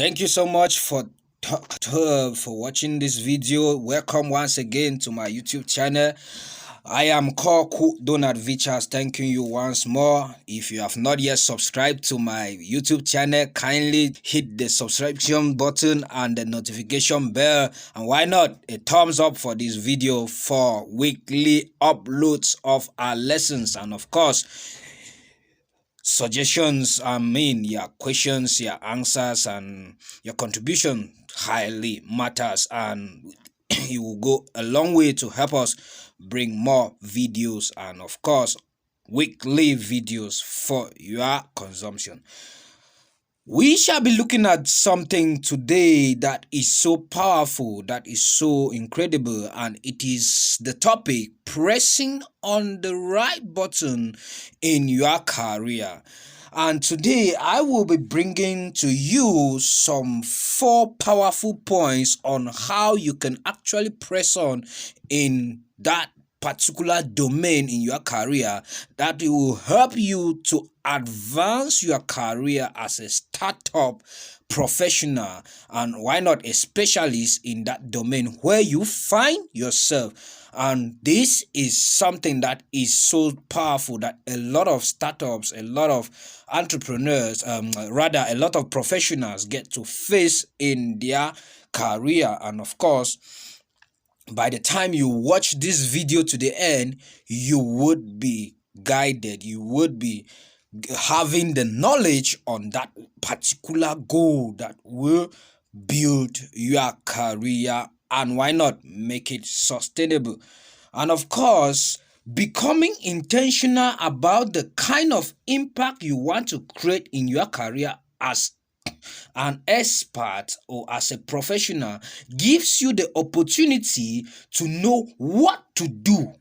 Thank you so much for watching this video. Welcome once again to my YouTube channel. I am Kuh Donald Vichas, thanking you once more. If you have not yet subscribed to my YouTube channel, kindly hit the subscription button and the notification bell, and why not a thumbs up for this video for weekly uploads of our lessons, and of course suggestions, your questions, your answers, and your contribution highly matters, and it will go a long way to help us bring more videos and of course weekly videos for your consumption. We shall be looking at something today that is so powerful, that is so incredible, and it is the topic pressing on the right button in your career. And today I will be bringing to you some 4 powerful points on how you can actually press on in that particular domain in your career, that it will help you to advance your career as a startup professional, and why not a specialist in that domain where you find yourself. And this is something that is so powerful that a lot of startups, a lot of entrepreneurs, rather a lot of professionals get to face in their career. And of course, by the time you watch this video to the end, you would be guided, you would be having the knowledge on that particular goal that will build your career, and why not make it sustainable. And of course, becoming intentional about the kind of impact you want to create in your career as an expert or as a professional gives you the opportunity to know what to do,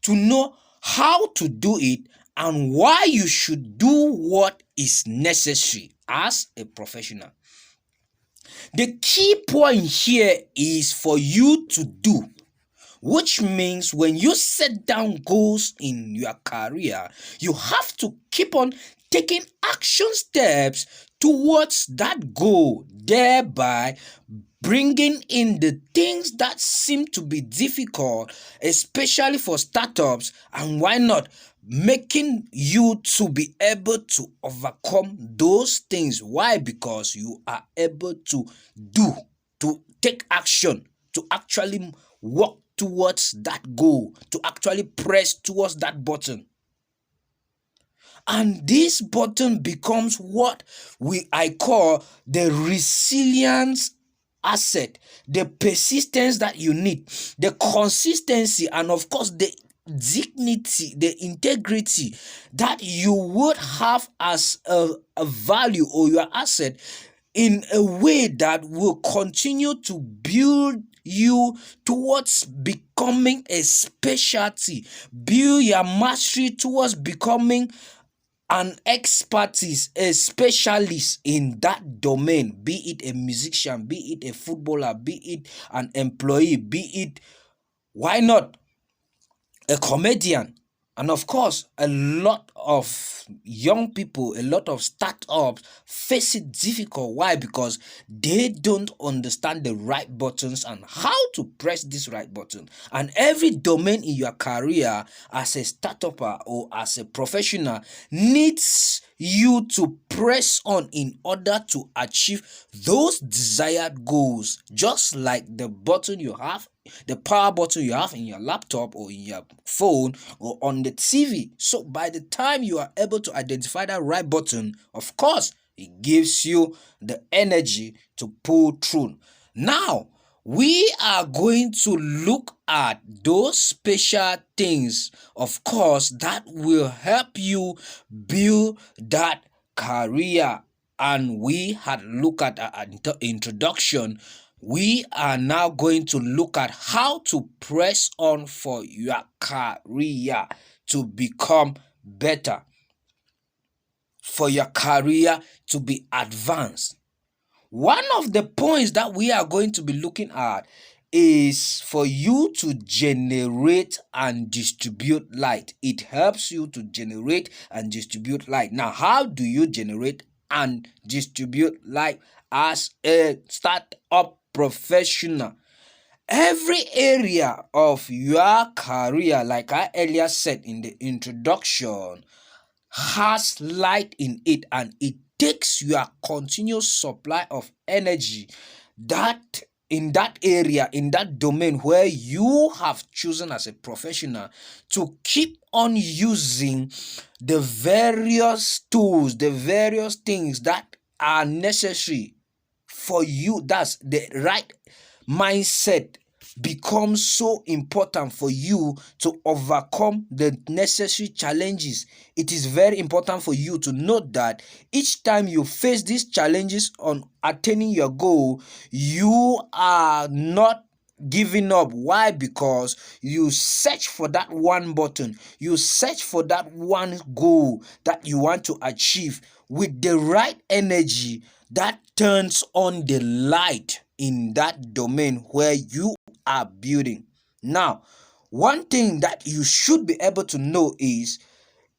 to know how to do it, and why you should do what is necessary as a professional. The key point here is for you to do, which means when you set down goals in your career, you have to keep on taking action steps towards that goal, thereby bringing in the things that seem to be difficult, especially for startups, and why not making you to be able to overcome those things. Why? Because you are able to take action, to actually work towards that goal, to actually press towards that button. And this button becomes what I call the resilience asset, the persistence that you need, the consistency, and of course the dignity, the integrity that you would have as a value or your asset, in a way that will continue to build you towards becoming a specialty, build your mastery towards becoming an expertise, a specialist in that domain, be it a musician, be it a footballer, be it an employee, be it, why not, a comedian. And of course, a lot of young people, a lot of startups face it difficult. Why? Because they don't understand the right buttons and how to press this right button. And every domain in your career as a startup or as a professional needs you to press on in order to achieve those desired goals, just like the button you have, the power button you have in your laptop or in your phone or on the TV. So by the time you are able to identify that right button, of course, it gives you the energy to pull through. Now, we are going to look at those special things, of course, that will help you build that career. And we had looked at an introduction. We are now going to look at how to press on for your career to become better, for your career to be advanced. One of the points that we are going to be looking at is for you to generate and distribute light. It helps you to generate and distribute light. Now, how do you generate and distribute light as a startup professional. Every area of your career, like I earlier said in the introduction, has light in it, and it takes your continuous supply of energy that in that area, in that domain where you have chosen as a professional, to keep on using the various tools, the various things that are necessary for you. That's the right mindset becomes so important for you to overcome the necessary challenges. It is very important for you to note that each time you face these challenges on attaining your goal, you are not giving up. Why? Because you search for that one button, you search for that one goal that you want to achieve with the right energy that turns on the light in that domain where you are building. Now, one thing that you should be able to know is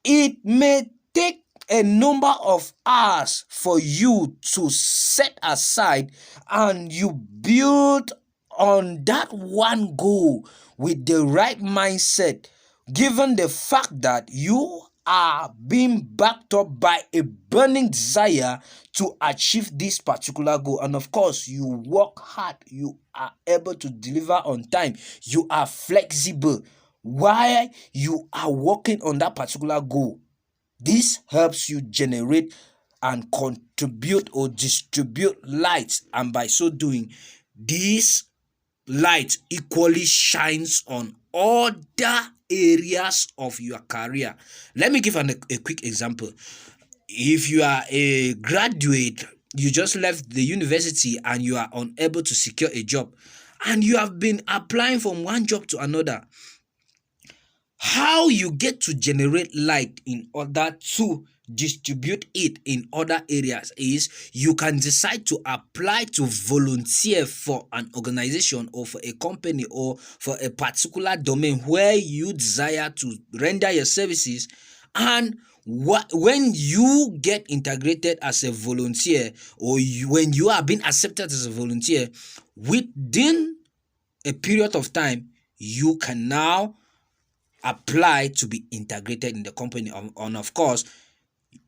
it may take a number of hours for you to set aside and you build on that one goal with the right mindset, given the fact that you are being backed up by a burning desire to achieve this particular goal. And of course, you work hard, you are able to deliver on time, you are flexible while you are working on that particular goal. This helps you generate and contribute or distribute light, and by so doing, this light equally shines on other areas of your career. Let me give a quick example. If you are a graduate, you just left the university and you are unable to secure a job, and you have been applying from one job to another, how you get to generate light in order to distribute it in other areas is you can decide to apply to volunteer for an organization or for a company or for a particular domain where you desire to render your services. And when you get integrated as a volunteer, or when you are being accepted as a volunteer, within a period of time, you can now apply to be integrated in the company. And of course,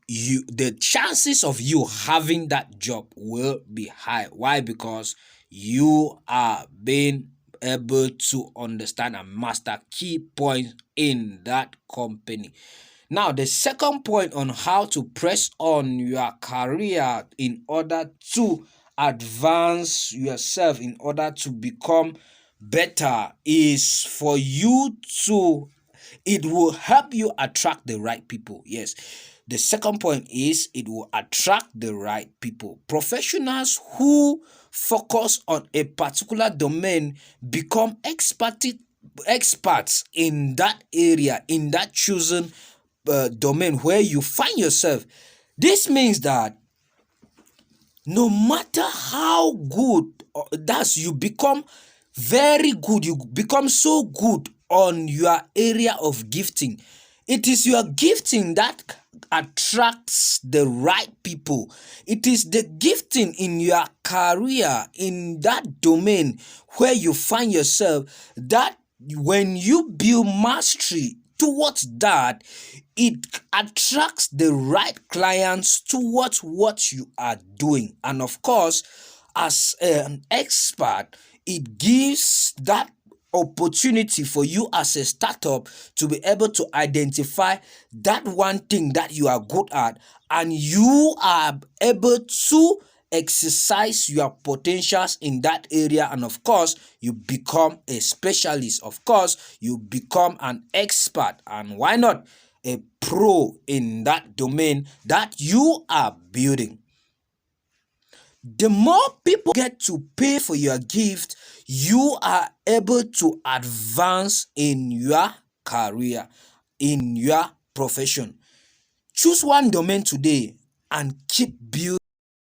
the chances of you having that job will be high. Why? Because you are being able to understand and master key points in that company. Now, the second point on how to press on your career in order to advance yourself, in order to become better, is for you to, it will help you attract the right people. Yes, the second point is it will attract the right people. Professionals who focus on a particular domain become experts in that area, in that chosen domain where you find yourself. This means that no matter how good you become very good, you become so good on your area of gifting. It is your gifting that attracts the right people. It is the gifting in your career, in that domain where you find yourself, that when you build mastery towards that, it attracts the right clients towards what you are doing. And of course, as an expert, it gives that opportunity for you as a startup to be able to identify that one thing that you are good at, and you are able to exercise your potentials in that area. And of course, you become a specialist. Of course, you become an expert, and why not a pro in that domain that you are building. The more people get to pay for your gift, you are able to advance in your career, in your profession. Choose one domain today and keep building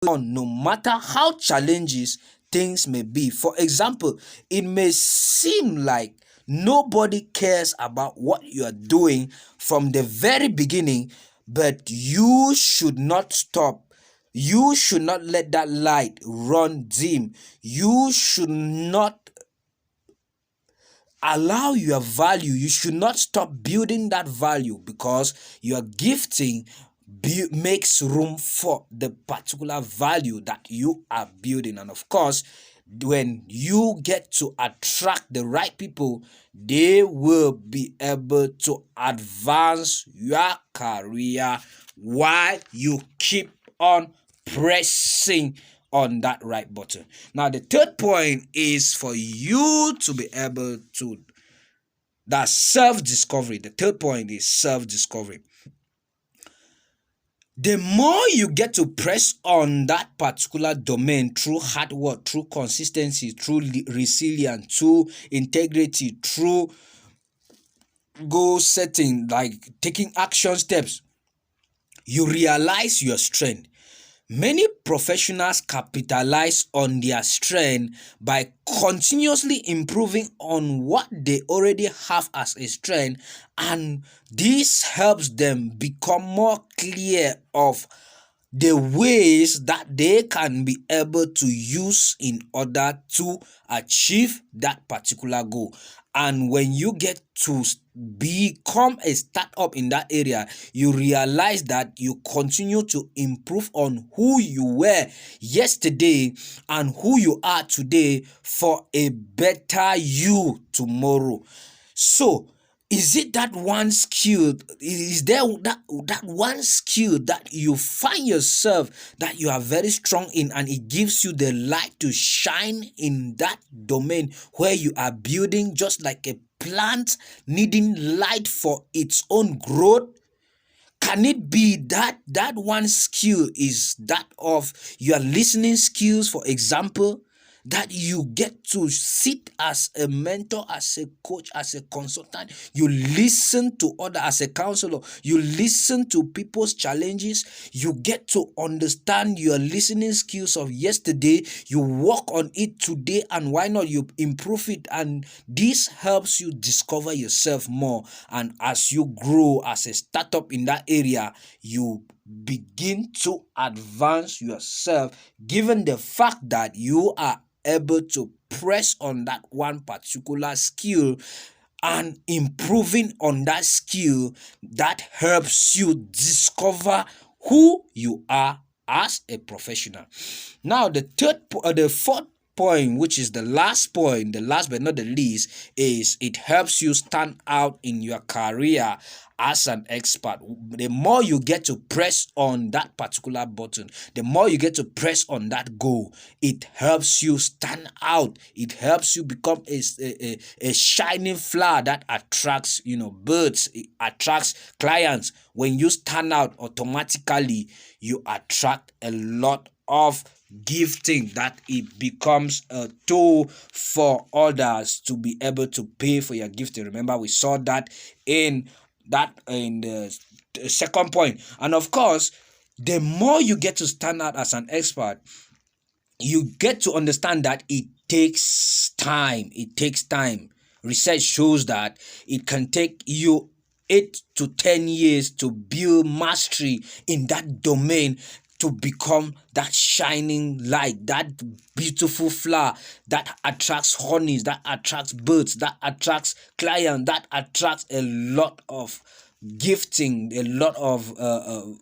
on, no matter how challenges things may be. For example, it may seem like nobody cares about what you are doing from the very beginning, but you should not stop. You should not let that light run dim. You should not allow your value. You should not stop building that value, because your gifting makes room for the particular value that you are building. And of course, when you get to attract the right people, they will be able to advance your career while you keep on pressing on that right button. Now, the third point is for you to be able to, that self-discovery. The third point is self-discovery. The more you get to press on that particular domain through hard work, through consistency, through resilience, through integrity, through goal setting, like taking action steps, you realize your strength. Many professionals capitalize on their strength by continuously improving on what they already have as a strength, and this helps them become more clear of the ways that they can be able to use in order to achieve that particular goal. And when you get to become a startup in that area, you realize that you continue to improve on who you were yesterday and who you are today for a better you tomorrow. So, is it that one skill? Is there that one skill that you find yourself that you are very strong in, and it gives you the light to shine in that domain where you are building, just like a plant needing light for its own growth? Can it be that one skill is that of your listening skills, for example, that you get to sit as a mentor, as a coach, as a consultant? You listen to others as a counselor. You listen to people's challenges. You get to understand your listening skills of yesterday. You work on it today, and why not you improve it? And this helps you discover yourself more. And as you grow as a startup in that area, you begin to advance yourself, given the fact that you are able to press on that one particular skill and improving on that skill. That helps you discover who you are as a professional. Now, the fourth point, which is the last point, the last but not the least, is it helps you stand out in your career as an expert. The more you get to press on that particular button, the more you get to press on that goal, it helps you stand out. It helps you become a shining flower that attracts, birds. It attracts clients. When you stand out, automatically you attract a lot of gifting, that it becomes a tool for others to be able to pay for your gifting. Remember, we saw that in the second point. And of course, the more you get to stand out as an expert, you get to understand that it takes time. Research shows that it can take you 8 to 10 years to build mastery in that domain, to become that shining light, that beautiful flower that attracts honeys, that attracts birds, that attracts clients, that attracts a lot of gifting, a lot of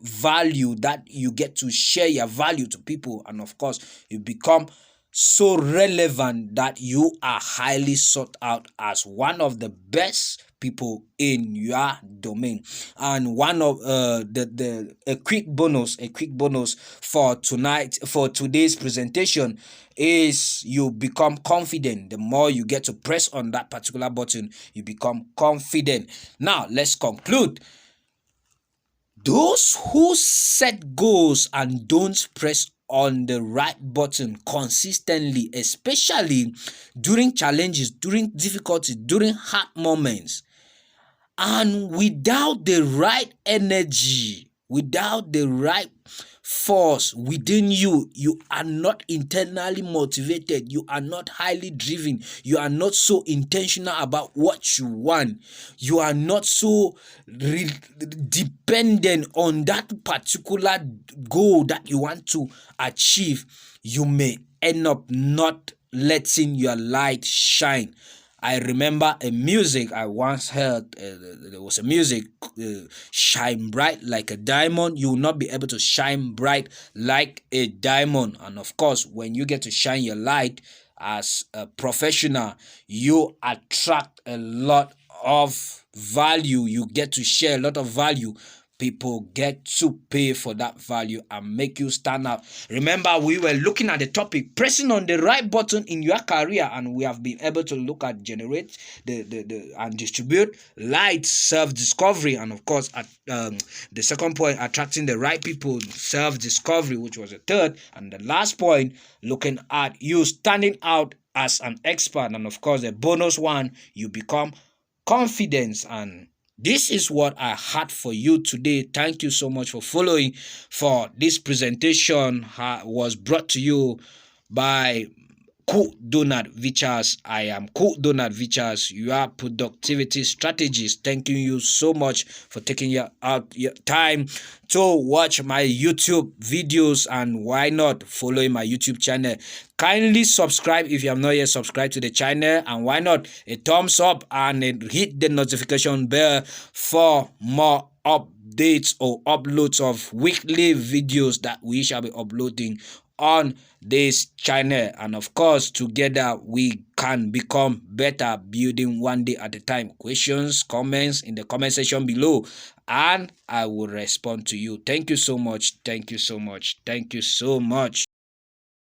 value, that you get to share your value to people. And of course, you become so relevant that you are highly sought out as one of the best people in your domain. And one of a quick bonus for today's presentation is you become confident. The more you get to press on that particular button, you become confident. Now, let's conclude. Those who set goals and don't press on the right button consistently, especially during challenges, during difficulties, during hard moments, and without the right energy, without the right force within you. You are not internally motivated. You are not highly driven. You are not so intentional about what you want. You are not so dependent on that particular goal that you want to achieve. You may end up not letting your light shine. I remember a music I once heard. There was a music, shine bright like a diamond. You will not be able to shine bright like a diamond. And of course, when you get to shine your light as a professional, you attract a lot of value. You get to share a lot of value. People get to pay for that value and make you stand out. Remember, we were looking at the topic, pressing on the right button in your career, and we have been able to look at generate and distribute light, self-discovery, and of course at the second point, attracting the right people, self-discovery, which was the third, and the last point, looking at you standing out as an expert, and of course the bonus one, you become confidence. And this is what I had for you today. Thank you so much for following. For this presentation was brought to you by Kuh Donald Vichas. I am Kuh Donald Vichas, your productivity strategist. Thanking you so much for taking your time to watch my YouTube videos, and why not following my YouTube channel. Kindly subscribe if you have not yet subscribed to the channel, and why not a thumbs up and hit the notification bell for more updates or uploads of weekly videos that we shall be uploading on this channel. And of course, together we can become better, building one day at a time. Questions, comments in the comment section below, and I will respond to you. Thank you so much. Thank you so much. Thank you so much.